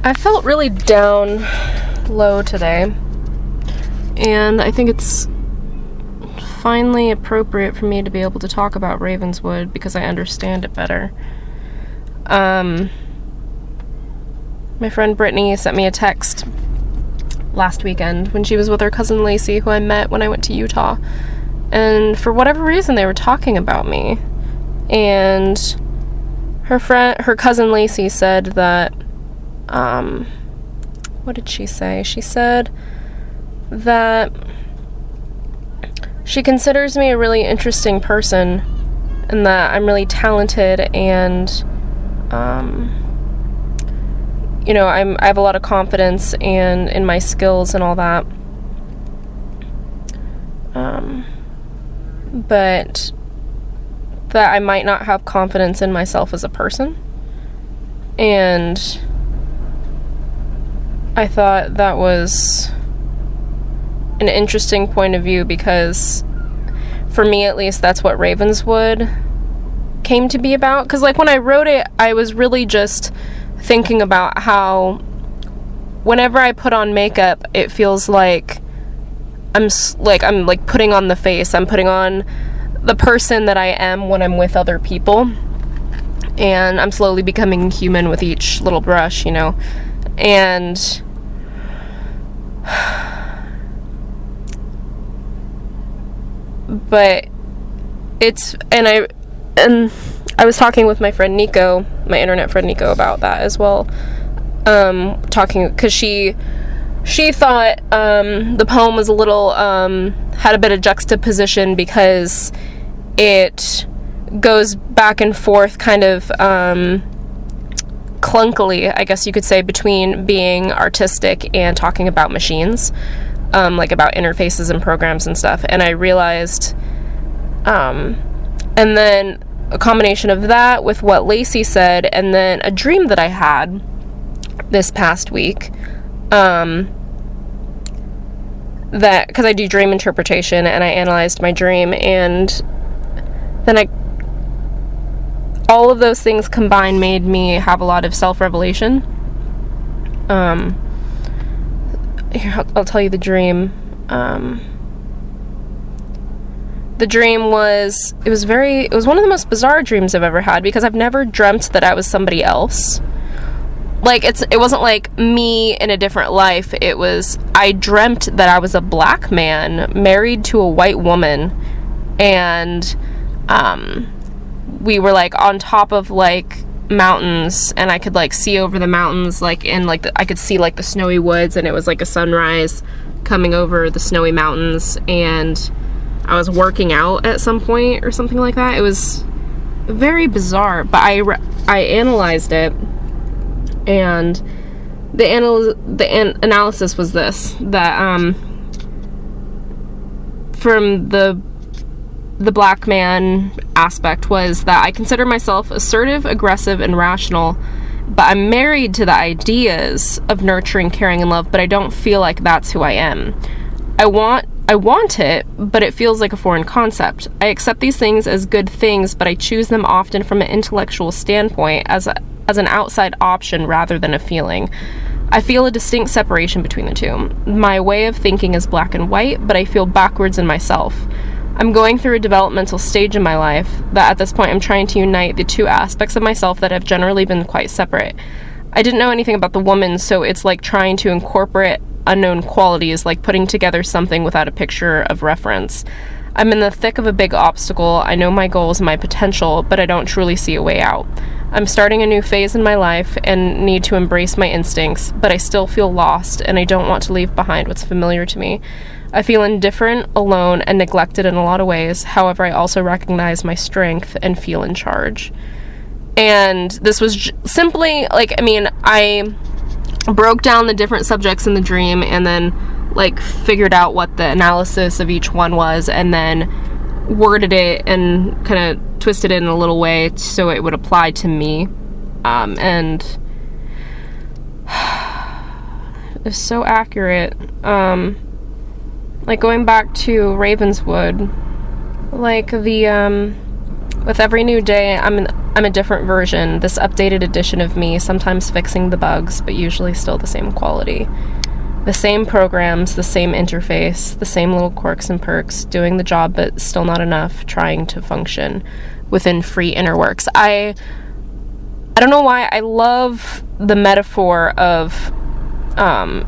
I felt really down low today, and I think it's finally appropriate for me to be able to talk about Ravenswood because I understand it better. My friend Brittany sent me a text last weekend when she was with her cousin Lacey, who I met when I went to Utah, and for whatever reason they were talking about me, and her cousin Lacey said that what did she say? She said that she considers me a really interesting person and that I'm really talented and I have a lot of confidence and in my skills and all that. But that I might not have confidence in myself as a person. And I thought that was an interesting point of view because for me at least that's what Ravenswood came to be about. Because like when I wrote it, I was really just thinking about how whenever I put on makeup, it feels like I'm putting on the face. I'm putting on the person that I am when I'm with other people, and I'm slowly becoming human with each little brush, and but it's, and I was talking with my friend Nico, my internet friend Nico, about that as well, because she thought the poem was a little had a bit of juxtaposition because it goes back and forth kind of clunkily, I guess you could say, between being artistic and talking about machines, like about interfaces and programs and stuff. And I realized, and then a combination of that with what Lacey said, and then a dream that I had this past week, that, because I do dream interpretation, and I analyzed my dream, and then all of those things combined made me have a lot of self-revelation. Here, I'll tell you the dream. The dream was one of the most bizarre dreams I've ever had, because I've never dreamt that I was somebody else. Like, it wasn't like me in a different life. I dreamt that I was a black man married to a white woman, and we were like on top of like mountains, and I could like see over the mountains, like in like I could see like the snowy woods, and it was like a sunrise coming over the snowy mountains, and I was working out at some point or something like that. It was very bizarre, but I analyzed it, and the analysis was this, that from the black man aspect was that I consider myself assertive, aggressive, and rational, but I'm married to the ideas of nurturing, caring, and love, but I don't feel like that's who I am. I want it, but it feels like a foreign concept. I accept these things as good things, but I choose them often from an intellectual standpoint as an outside option rather than a feeling. I feel a distinct separation between the two. My way of thinking is black and white, but I feel backwards in myself. I'm going through a developmental stage in my life that at this point I'm trying to unite the two aspects of myself that have generally been quite separate. I didn't know anything about the woman, so it's like trying to incorporate unknown qualities, like putting together something without a picture of reference. I'm in the thick of a big obstacle. I know my goals and my potential, but I don't truly see a way out. I'm starting a new phase in my life and need to embrace my instincts, but I still feel lost, and I don't want to leave behind what's familiar to me. I feel indifferent, alone, and neglected in a lot of ways. However, I also recognize my strength and feel in charge. And this was simply, like, I broke down the different subjects in the dream and then, like, figured out what the analysis of each one was, and then worded it and kind of twisted it in a little way so it would apply to me. And it's so accurate. Like, going back to Ravenswood, like, with every new day, I'm I'm a different version, this updated edition of me, sometimes fixing the bugs, but usually still the same quality. The same programs, the same interface, the same little quirks and perks, doing the job but still not enough, trying to function within free inner works. I don't know why I love the metaphor of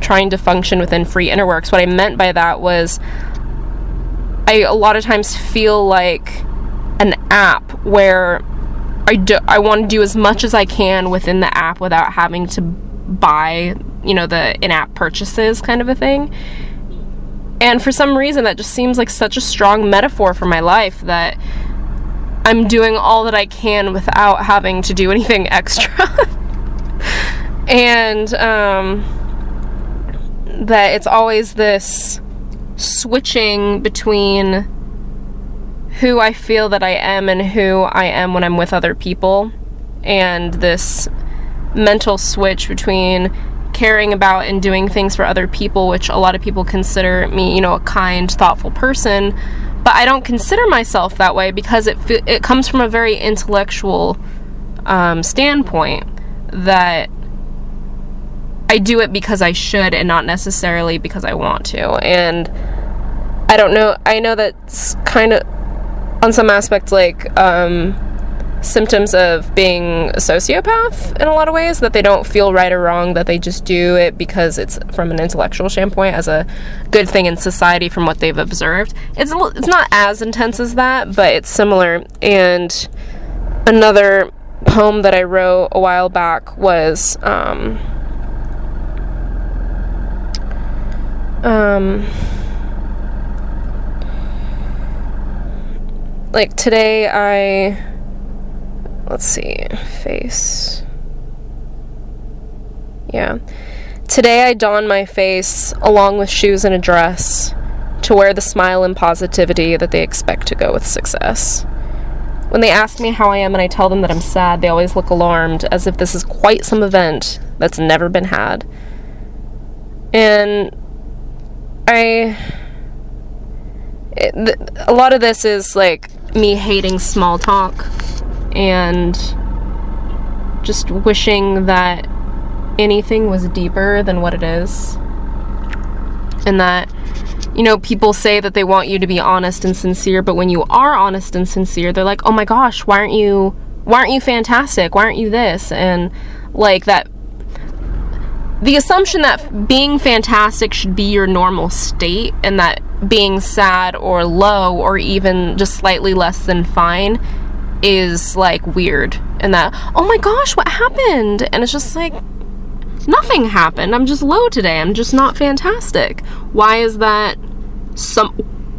trying to function within free inner works. What I meant by that was I a lot of times feel like an app where I want to do as much as I can within the app without having to buy, the in-app purchases kind of a thing. And for some reason, that just seems like such a strong metaphor for my life, that I'm doing all that I can without having to do anything extra. And that it's always this switching between who I feel that I am and who I am when I'm with other people, and this mental switch between caring about and doing things for other people, which a lot of people consider me, a kind, thoughtful person, but I don't consider myself that way because it comes from a very intellectual standpoint, that I do it because I should and not necessarily because I want to. And I don't know, I know that's kind of on some aspects like symptoms of being a sociopath in a lot of ways, that they don't feel right or wrong, that they just do it because it's from an intellectual standpoint as a good thing in society from what they've observed. It's not as intense as that, but it's similar. And another poem that I wrote a while back was like today Today I don my face along with shoes and a dress to wear the smile and positivity that they expect to go with success. When they ask me how I am and I tell them that I'm sad, they always look alarmed, as if this is quite some event that's never been had. And a lot of this is like me hating small talk and just wishing that anything was deeper than what it is. And that, people say that they want you to be honest and sincere, but when you are honest and sincere, they're like, oh my gosh, why aren't you fantastic? Why aren't you this? And like that, the assumption that being fantastic should be your normal state, and that being sad or low or even just slightly less than fine is like weird, and that, oh my gosh, what happened? And it's just like, nothing happened. I'm just low today. I'm just not fantastic. Why is that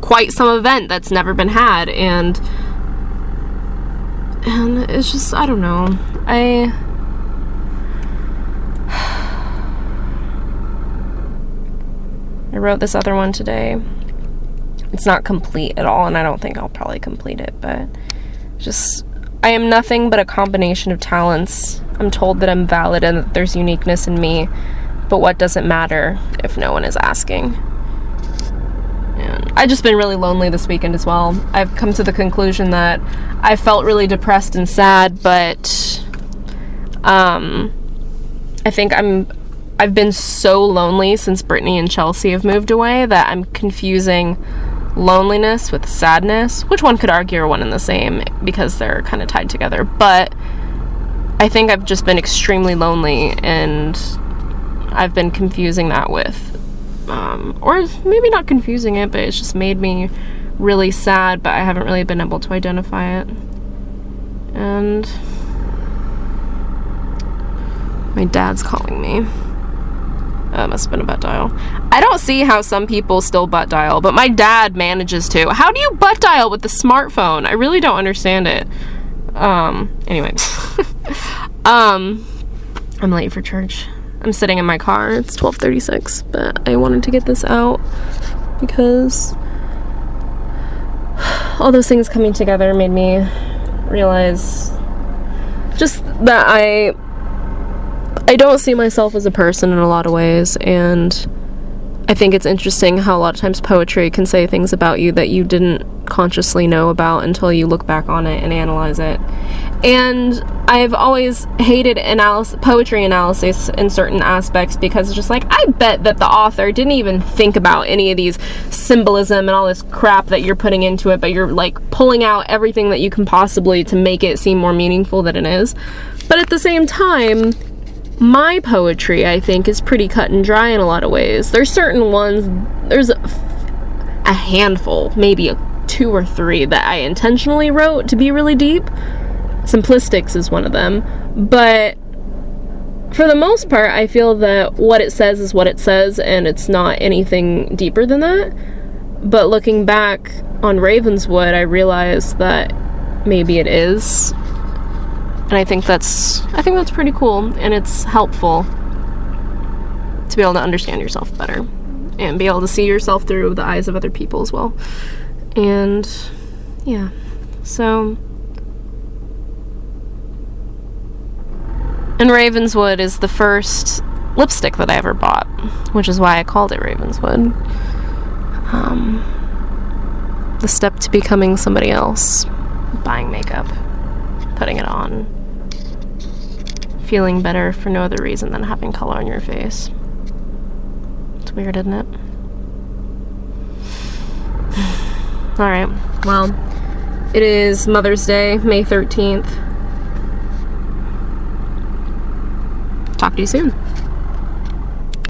quite some event that's never been had? And it's just, I don't know. I wrote this other one today. It's not complete at all, and I don't think I'll probably complete it, but just, I am nothing but a combination of talents. I'm told that I'm valid and that there's uniqueness in me, but what does it matter if no one is asking? And I've just been really lonely this weekend as well. I've come to the conclusion that I felt really depressed and sad, but I think I've been so lonely since Brittany and Chelsea have moved away that I'm confusing loneliness with sadness, which one could argue are one and the same because they're kind of tied together. But I think I've just been extremely lonely, and I've been confusing that with, or maybe not confusing it, but it's just made me really sad, but I haven't really been able to identify it. And my dad's calling me. That must have been a butt dial. I don't see how some people still butt dial, but my dad manages to. How do you butt dial with the smartphone? I really don't understand it. Anyway. I'm late for church. I'm sitting in my car. It's 12:36, but I wanted to get this out because all those things coming together made me realize just that I don't see myself as a person in a lot of ways, and I think it's interesting how a lot of times poetry can say things about you that you didn't consciously know about until you look back on it and analyze it. And I've always hated poetry analysis in certain aspects, because it's just like, I bet that the author didn't even think about any of these symbolism and all this crap that you're putting into it, but you're like pulling out everything that you can possibly to make it seem more meaningful than it is. But at the same time, my poetry, I think, is pretty cut and dry in a lot of ways. There's certain ones, there's a handful, maybe 2 or 3 that I intentionally wrote to be really deep. Simplistics is one of them. But for the most part, I feel that what it says is what it says, and it's not anything deeper than that. But looking back on Ravenswood, I realized that maybe it is. And I think that's pretty cool, and it's helpful to be able to understand yourself better and be able to see yourself through the eyes of other people as well. And yeah, so, and Ravenswood is the first lipstick that I ever bought, which is why I called it Ravenswood. The step to becoming somebody else, buying makeup, putting it on, feeling better for no other reason than having color on your face. It's weird, isn't it? Alright, well, it is Mother's Day, May 13th. Talk to you soon.